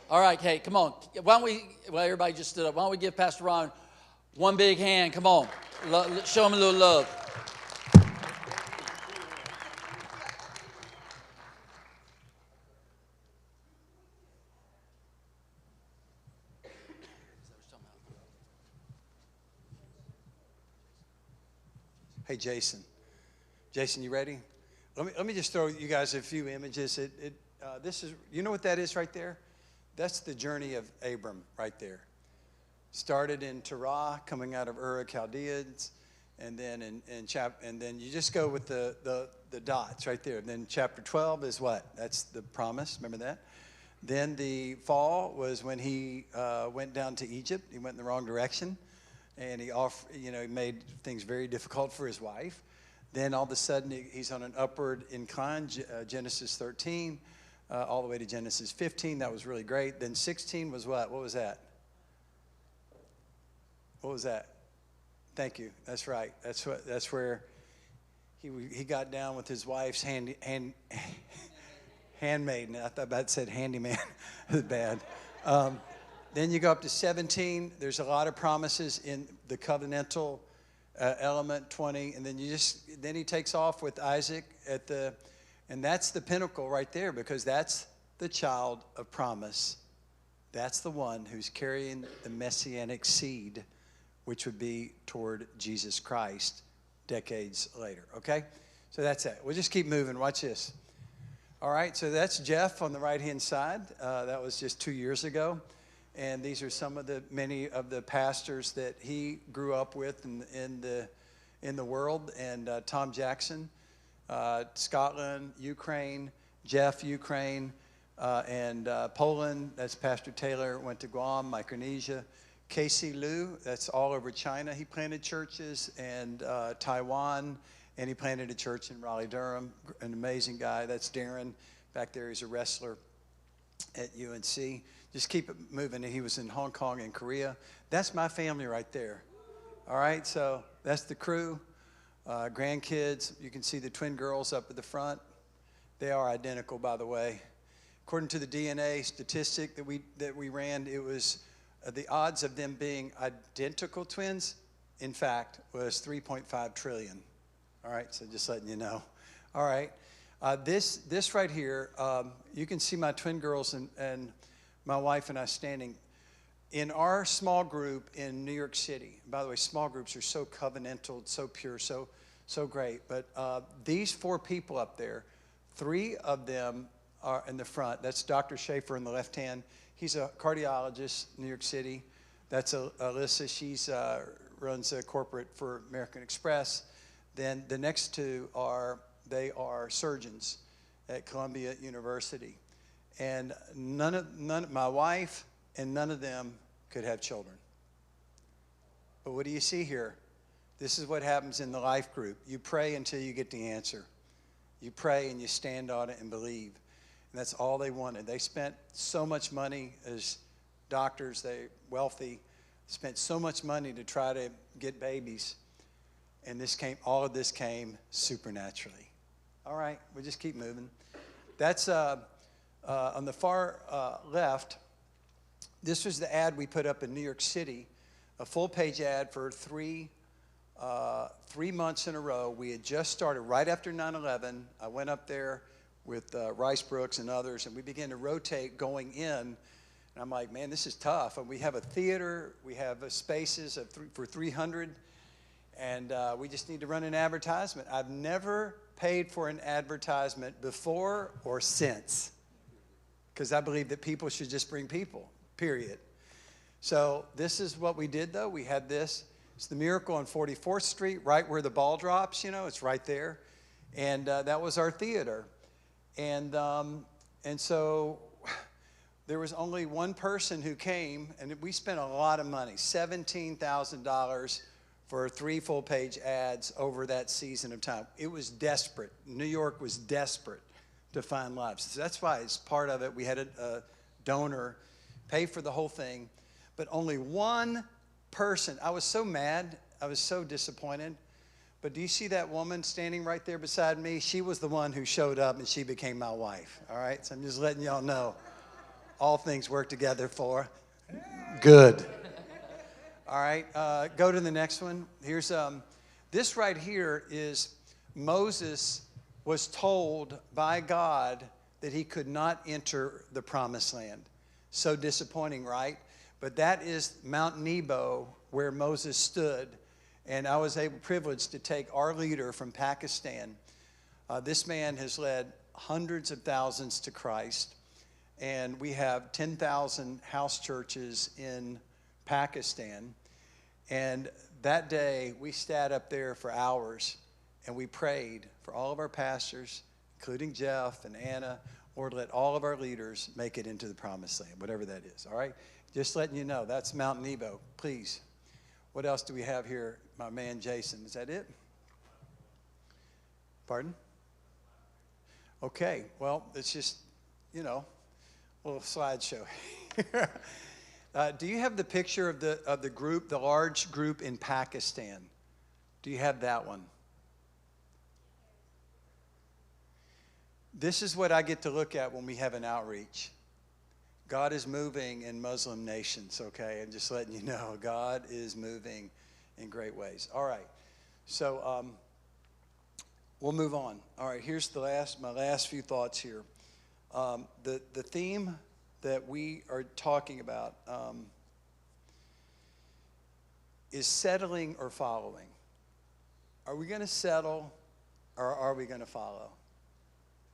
All right, hey, come on. Why don't we, well, everybody just stood up. Why don't we give Pastor Ron one big hand? Come on. Show him a little love. Hey, Jason. Jason, you ready? Let me just throw you guys a few images. This is, you know what that is right there? That's the journey of Abram right there. Started in Terah, coming out of Ur of Chaldeans, and then and then you just go with the dots right there. And then chapter 12 is what? That's the promise. Remember that? Then the fall was when he went down to Egypt. He went in the wrong direction, and he made things very difficult for his wife. Then all of a sudden he's on an upward incline. Genesis 13, all the way to Genesis 15. That was really great. Then 16 was what? What was that? What was that? Thank you. That's right. That's where he got down with his wife's handmaiden. I thought that said handyman. That's bad. Then you go up to 17. There's a lot of promises in the covenantal element. 20, and then then he takes off with Isaac and that's the pinnacle right there, because that's the child of promise. That's the one who's carrying the messianic seed, which would be toward Jesus Christ decades later, okay? So that's it. We'll just keep moving. Watch this. All right, so that's Jeff on the right-hand side. That was just 2 years ago. And these are many of the pastors that he grew up with in the world. And Tom Jackson, Scotland, Ukraine, Jeff, Ukraine, and Poland. That's Pastor Taylor, went to Guam, Micronesia. Casey Liu, that's all over China. He planted churches, and Taiwan, and he planted a church in Raleigh-Durham. An amazing guy. That's Darren. Back there, he's a wrestler at UNC. Just keep it moving. He was in Hong Kong and Korea. That's my family right there. All right, so that's the crew. Grandkids. You can see the twin girls up at the front. They are identical, by the way. According to the DNA statistic that we ran, it was the odds of them being identical twins, in fact, was 3.5 trillion. All right, so just letting you know. All right, this right here, you can see my twin girls and my wife and I standing in our small group in New York City. By the way, small groups are so covenantal, so pure, so great. But these 4 people up there, 3 of them are in the front. That's Dr. Schaefer in the left hand. He's a cardiologist, New York City. That's Alyssa. She's runs a corporate for American Express. Then the next 2 are surgeons at Columbia University. And none of my wife and none of them could have children. But what do you see here? This is what happens in the life group. You pray until you get the answer. You pray and you stand on it and believe. And that's all they wanted. They spent so much money as doctors, they wealthy, spent so much money to try to get babies. And all of this came supernaturally. All right, we'll just keep moving. That's on the far left. This was the ad we put up in New York City, a full-page ad for 3 months in a row. We had just started right after 9/11. I went up there with Rice Brooks and others, and we began to rotate going in. And I'm like, man, this is tough. And we have a theater. We have spaces for 300. And we just need to run an advertisement. I've never paid for an advertisement before or since, because I believe that people should just bring people, period. So this is what we did, though. We had this. It's the Miracle on 44th Street, right where the ball drops, it's right there. And that was our theater. And so there was only one person who came, and we spent a lot of money, $17,000 for 3 full-page ads over that season of time. It was desperate. New York was desperate to find lives. So that's why it's part of it. We had a donor pay for the whole thing, but only one person. I was so mad. I was so disappointed. But do you see that woman standing right there beside me? She was the one who showed up, and she became my wife. All right? So I'm just letting y'all know. all things work together for good. All right, go to the next one. Here's this right here is Moses was told by God that he could not enter the promised land. So disappointing, right? But that is Mount Nebo where Moses stood. And I was privileged to take our leader from Pakistan. This man has led hundreds of thousands to Christ. And we have 10,000 house churches in Pakistan. And that day, we sat up there for hours and we prayed for all of our pastors, including Jeff and Anna, or let all of our leaders make it into the promised land, whatever that is, all right? Just letting you know, that's Mount Nebo, please. What else do we have here? My man Jason, is that it? Pardon? Okay, well, it's just, you know, a little slideshow. Do you have the picture of the group, the large group in Pakistan? Do you have that one? This is what I get to look at when we have an outreach. God is moving in Muslim nations, okay? And just letting you know, God is moving in great ways. All right, so we'll move on. All right, here's my last few thoughts here. The theme that we are talking about is settling or following. Are we going to settle or are we going to follow?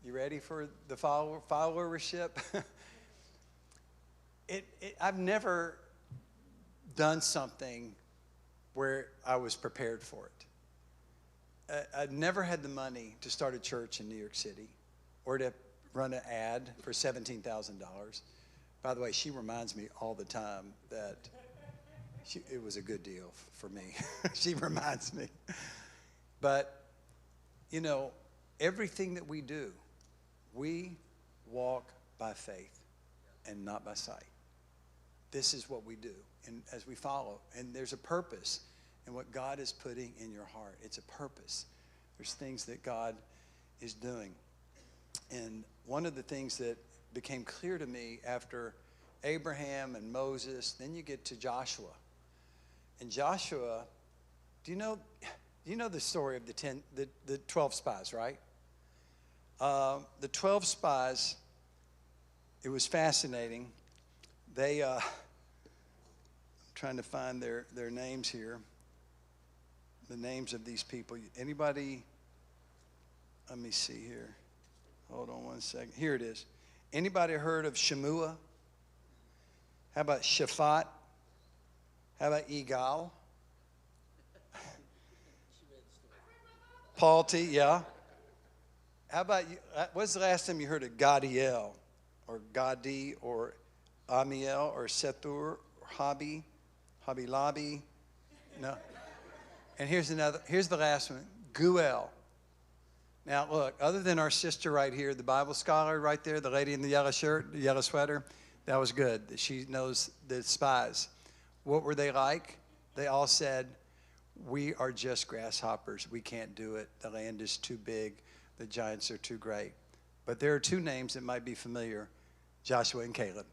You ready for the followership? I've never done something where I was prepared for it. I'd never had the money to start a church in New York City or to run an ad for $17,000. By the way, she reminds me all the time that it was a good deal for me. She reminds me. But, you know, everything that we do, we walk by faith and not by sight. This is what we do, and as we follow. And there's a purpose in what God is putting in your heart. It's a purpose. There's things that God is doing. And one of the things that became clear to me after Abraham and Moses, then you get to Joshua. And Joshua, do you know the story of the 12 spies, right? The 12 spies, it was fascinating. They, I'm trying to find their names here, the names of these people. Anybody, let me see here. Hold on one second. Here it is. Anybody heard of Shemua? How about Shaphat? How about Egal? Palti, yeah. How about you? When's the last time you heard of Gadiel or Gadi or Amiel or Sethur or Habi, Labi? No. And here's the last one, Guel. Now look, other than our sister right here, the Bible scholar right there, the lady in the yellow shirt, the yellow sweater, that was good. She knows the spies. What were they like? They all said, we are just grasshoppers. We can't do it. The land is too big. The giants are too great. But there are two names that might be familiar, Joshua and Caleb.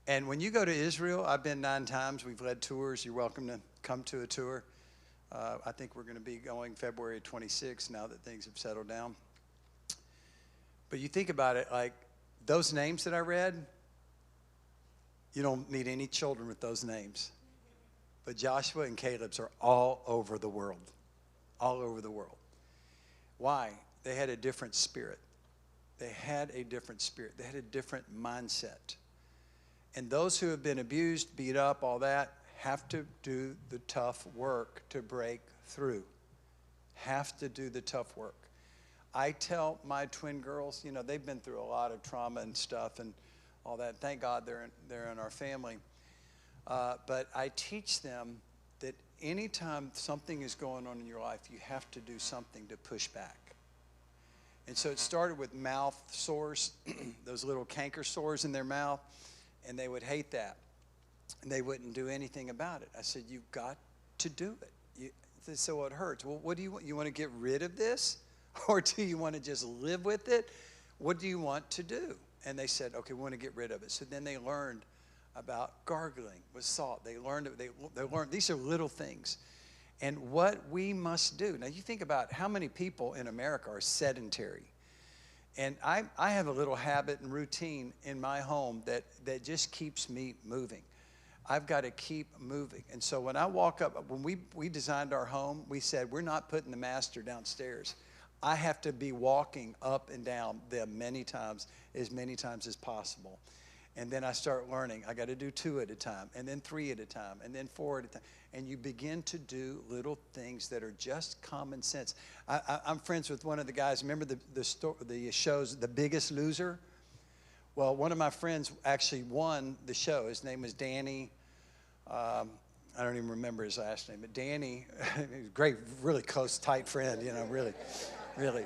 And when you go to Israel, I've been 9 times. We've led tours. You're welcome to come to a tour. I think we're going to be going February 26th now that things have settled down. But you think about it, like those names that I read, you don't meet any children with those names. But Joshua and Caleb's are all over the world. All over the world. Why? They had a different spirit. They had a different spirit. They had a different mindset. And those who have been abused, beat up, all that, have to do the tough work to break through. Have to do the tough work. I tell my twin girls, you know, they've been through a lot of trauma and stuff and all that. Thank God they're in our family. But I teach them that anytime something is going on in your life, you have to do something to push back. And so it started with mouth sores, those little canker sores in their mouth, and they would hate that. And they wouldn't do anything about it. I said, you've got to do it. So it hurts. Well, what do you want? You want to get rid of this? Or do you want to just live with it? What do you want to do? and they said, okay, we want to get rid of it. So then they learned about gargling with salt. They learned these are little things. And what we must do. Now you think about how many people in America are sedentary. And I have a little habit and routine in my home that just keeps me moving. I've got to keep moving. And so when I walk up, when we designed our home, we said, we're not putting the master downstairs. I have to be walking up and down them many times as possible. And then I start learning. I got to do 2 at a time, and then 3 at a time, and then 4 at a time. And you begin to do little things that are just common sense. I'm friends with one of the guys. Remember the shows, The Biggest Loser? Well, one of my friends actually won the show. His name was Danny. I don't even remember his last name, but Danny, great, really close, tight friend, really.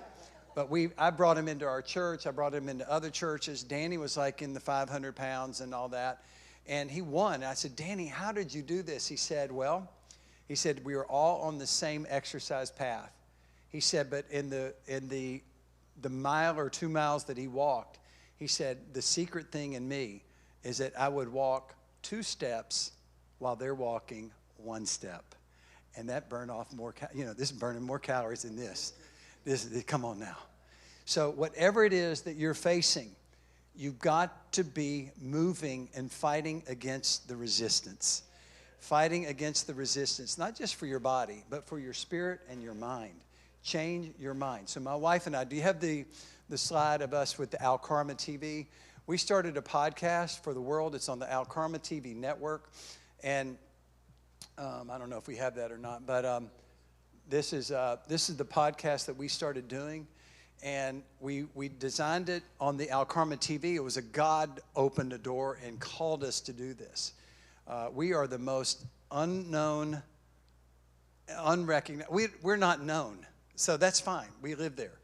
But I brought him into our church. I brought him into other churches. Danny was like in the 500 pounds and all that. And he won. I said, Danny, how did you do this? He said, we were all on the same exercise path. He said, but in the mile or 2 miles that he walked, he said, the secret thing in me is that I would walk 2 steps while they're walking 1 step. And that burned off more, this is burning more calories than this. Come on now. So whatever it is that you're facing, you've got to be moving and fighting against the resistance. Fighting against the resistance, not just for your body, but for your spirit and your mind. Change your mind. So my wife and I, do you have the slide of us with the Al Karma TV? We started a podcast for the world. It's on the Al Karma TV network. And I don't know if we have that or not, but this is the podcast that we started doing. And we designed it on the Al Karma TV. It was a God opened a door and called us to do this. We are the most unknown, unrecognized. We're not known, so that's fine. We live there.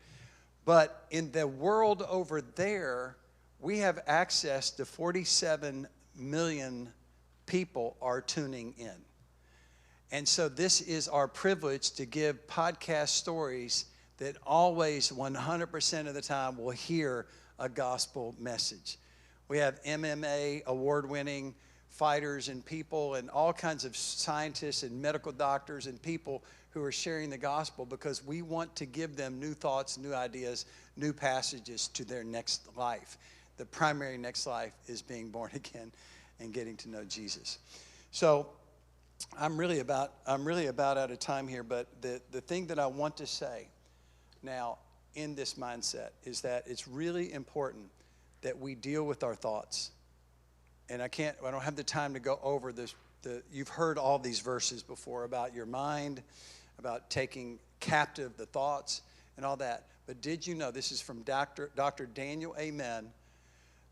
But in the world over there, we have access to 47 million people are tuning in. And so this is our privilege to give podcast stories that always 100% of the time will hear a gospel message. We have MMA award-winning fighters and people and all kinds of scientists and medical doctors and people who are sharing the gospel because we want to give them new thoughts, new ideas, new passages to their next life. The primary next life is being born again and getting to know Jesus. So I'm really about out of time here, but the thing that I want to say now in this mindset is that it's really important that we deal with our thoughts. And I don't have the time to go over this. You've heard all these verses before about your mind, about taking captive the thoughts and all that. But did you know, this is from Dr. Daniel Amen.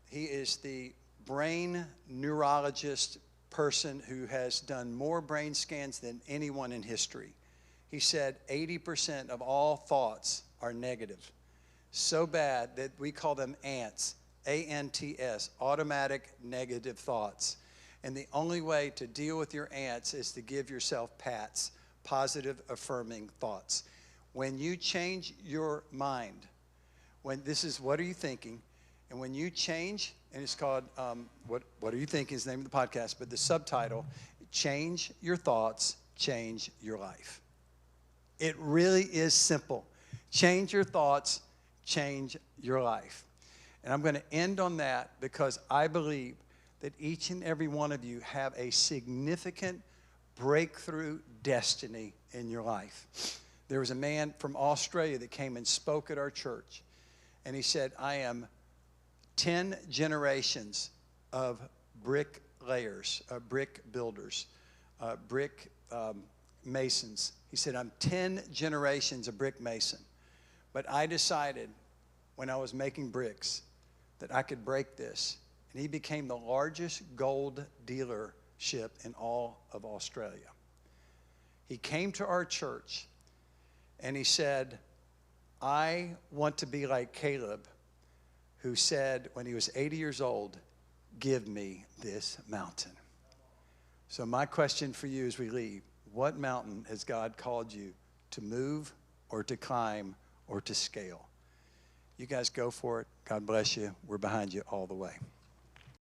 He is the brain neurologist person who has done more brain scans than anyone in history. He said 80% of all thoughts are negative. So bad that we call them ants, A-N-T-S, automatic negative thoughts. And the only way to deal with your ants is to give yourself PATs, positive affirming thoughts. When you change your mind, what are you thinking? And when you change, and it's called, what are you thinking is the name of the podcast, but the subtitle, Change Your Thoughts, Change Your Life. It really is simple. Change your thoughts, change your life. And I'm going to end on that because I believe that each and every one of you have a significant breakthrough destiny in your life. There was a man from Australia that came and spoke at our church. And he said, I am 10 generations of bricklayers, brick builders, brick masons. He said, I'm 10 generations of brick mason. But I decided when I was making bricks that I could break this. And he became the largest gold dealership in all of Australia. He came to our church and he said, I want to be like Caleb, who said when he was 80 years old, give me this mountain. So my question for you as we leave, what mountain has God called you to move or to climb or to scale? You guys go for it. God bless you. We're behind you all the way.